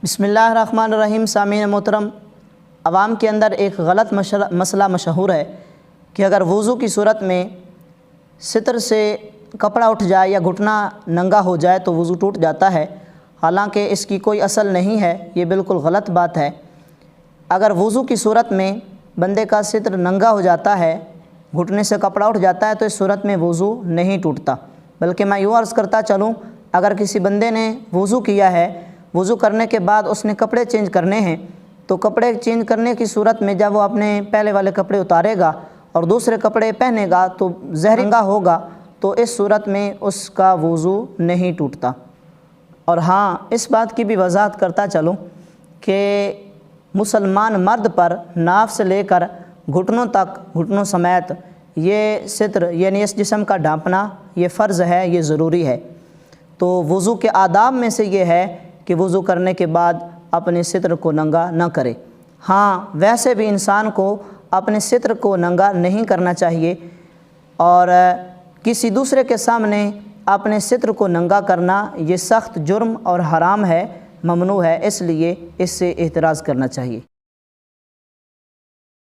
بسم اللہ الرحمن الرحیم۔ سامعین محترم، عوام کے اندر ایک غلط مسئلہ مشہور ہے کہ اگر وضو کی صورت میں ستر سے کپڑا اٹھ جائے یا گھٹنا ننگا ہو جائے تو وضو ٹوٹ جاتا ہے۔ حالانکہ اس کی کوئی اصل نہیں ہے، یہ بالکل غلط بات ہے۔ اگر وضو کی صورت میں بندے کا ستر ننگا ہو جاتا ہے، گھٹنے سے کپڑا اٹھ جاتا ہے تو اس صورت میں وضو نہیں ٹوٹتا، بلکہ میں یوں عرض کرتا چلوں، اگر کسی بندے نے وضو کیا ہے، وضو کرنے کے بعد اس نے کپڑے چینج کرنے ہیں، تو کپڑے چینج کرنے کی صورت میں جب وہ اپنے پہلے والے کپڑے اتارے گا اور دوسرے کپڑے پہنے گا تو زہرنگا ہوگا، تو اس صورت میں اس کا وضو نہیں ٹوٹتا۔ اور ہاں، اس بات کی بھی وضاحت کرتا چلوں کہ مسلمان مرد پر ناف سے لے کر گھٹنوں تک، گھٹنوں سمیت یہ ستر یعنی اس جسم کا ڈھانپنا یہ فرض ہے، یہ ضروری ہے۔ تو وضو کے آداب میں سے یہ ہے کہ وضو کرنے کے بعد اپنے ستر کو ننگا نہ کرے۔ ہاں، ویسے بھی انسان کو اپنے ستر کو ننگا نہیں کرنا چاہیے، اور کسی دوسرے کے سامنے اپنے ستر کو ننگا کرنا یہ سخت جرم اور حرام ہے، ممنوع ہے، اس لیے اس سے احتراز کرنا چاہیے۔